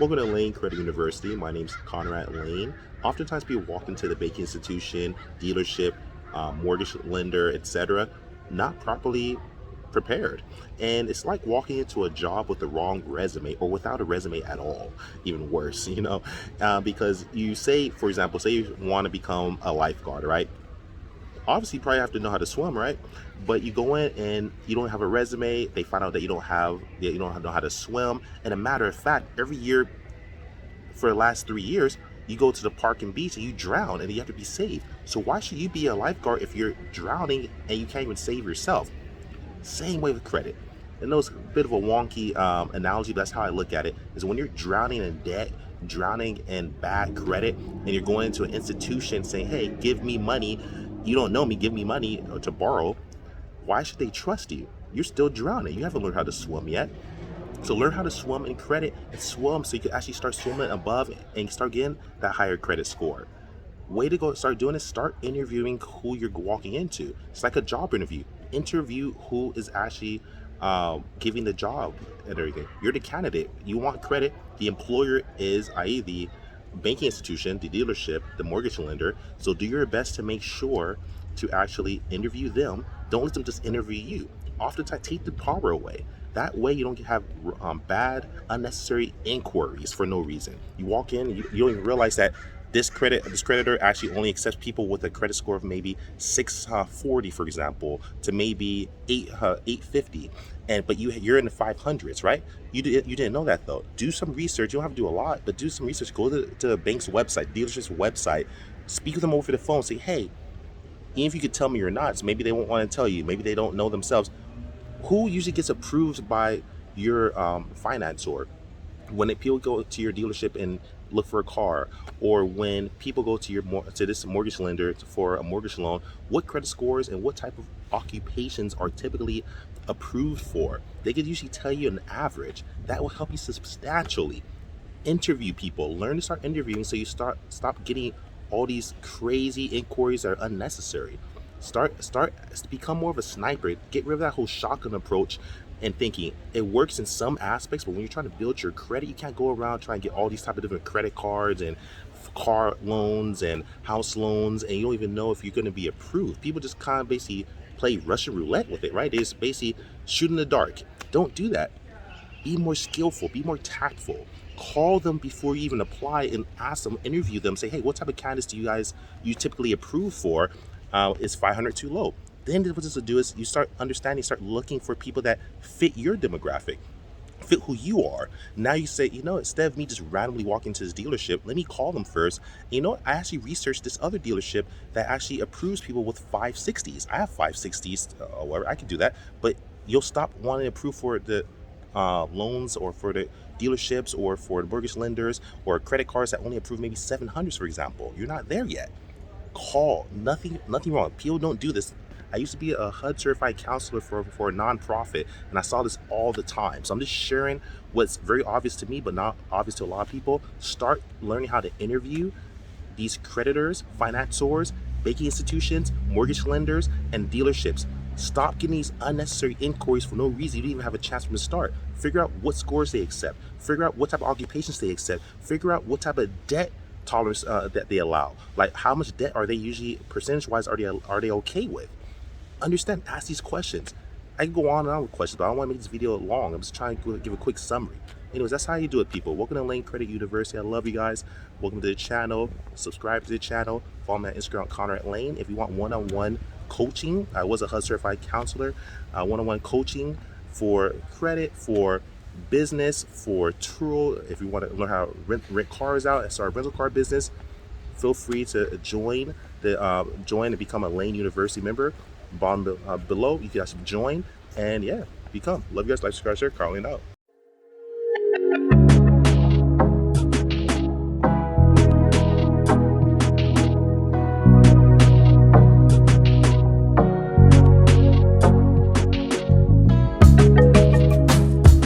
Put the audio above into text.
Welcome to Layn Credit University. My name's Conrad Layn. Oftentimes people walk into the banking institution, dealership, mortgage lender, etc., not properly prepared. And it's like walking into a job with the wrong resume or without a resume at all, even worse, because you say, for example, say you want to become a lifeguard, right? Obviously you probably have to know how to swim, right? But you go in and you don't have a resume. They find out that you don't know how to swim. And a matter of fact, every year for the last 3 years, you go to the park and beach and you drown and you have to be saved. So why should you be a lifeguard if you're drowning and you can't even save yourself? Same way with credit. And those a bit of a wonky analogy, but that's how I look at it. Is when you're drowning in debt, drowning in bad credit, and you're going into an institution saying, "Hey, give me money." You don't know me, give me money to borrow. Why should they trust you? You're still drowning. You haven't learned how to swim yet. So learn how to swim in credit and swim so you can actually start swimming above and start getting that higher credit score. Way to go, start doing it. Start interviewing who you're walking into. It's like a job interview. Interview who is actually giving the job and everything. You're the candidate. You want credit. The employer is, i.e., the banking institution, the dealership, the mortgage lender. So do your best to make sure to actually interview them. Don't let them just interview you. Oftentimes, take the power away. That way, you don't have bad, unnecessary inquiries for no reason. You walk in, you don't even realize that this creditor actually only accepts people with a credit score of maybe 640, for example, to maybe 850, but you're in the 500s, right? You didn't know that though. Do some research. You don't have to do a lot, but do some research. Go to a bank's website, dealership's website. Speak with them over the phone. Say, hey, even if you could tell me or not, so maybe they won't want to tell you. Maybe they don't know themselves. Who usually gets approved by your financer? When people go to your dealership and look for a car, or when people go to this mortgage lender for a mortgage loan, what credit scores and what type of occupations are typically approved for? They could usually tell you an average. That will help you substantially. Interview people. Learn to start interviewing so you stop getting all these crazy inquiries that are unnecessary. Start become more of a sniper. Get rid of that whole shotgun approach and thinking. It works in some aspects, but when you're trying to build your credit, you can't go around trying to get all these type of different credit cards and car loans and house loans, and you don't even know if you're going to be approved. People just kind of basically play Russian roulette with it, right? They just basically shoot in the dark. Don't do that. Be more skillful, be more tactful. Call them before you even apply and ask them, interview them, say, hey, what type of candidates do you typically approve for? Is 500 too low? Then what this will do is you start understanding, start looking for people that fit your demographic, fit who you are. Now you say, instead of me just randomly walking to this dealership, let me call them first. And I actually researched this other dealership that actually approves people with 560s. I have 560s, whatever, I can do that. But you'll stop wanting to approve for the loans or for the dealerships or for the mortgage lenders or credit cards that only approve maybe 700s, for example. You're not there yet. Call. Nothing wrong. People don't do this. I used to be a HUD certified counselor for a nonprofit, and I saw this all the time. So I'm just sharing what's very obvious to me, but not obvious to a lot of people. Start learning how to interview these creditors, financiers, banking institutions, mortgage lenders, and dealerships. Stop getting these unnecessary inquiries for no reason. You didn't even have a chance from the start. Figure out what scores they accept. Figure out what type of occupations they accept. Figure out what type of debt tolerance that they allow. Like how much debt are they usually, percentage-wise, are they okay with? Understand, ask these questions. I can go on and on with questions, but I don't want to make this video long. I'm just trying to give a quick summary. Anyways, that's how you do it, people. Welcome to Layn Credit University. I love you guys. Welcome to the channel. Subscribe to the channel. Follow me on Instagram, Conrad Layn. If you want one-on-one coaching, I was a HUD certified counselor. One-on-one coaching for credit, for business, for tour. If you want to learn how to rent cars out and start a rental car business, feel free to join and become a Layn University member. Bottom below, you can actually join and become. Love you guys. Like, subscribe, share. Carlin out.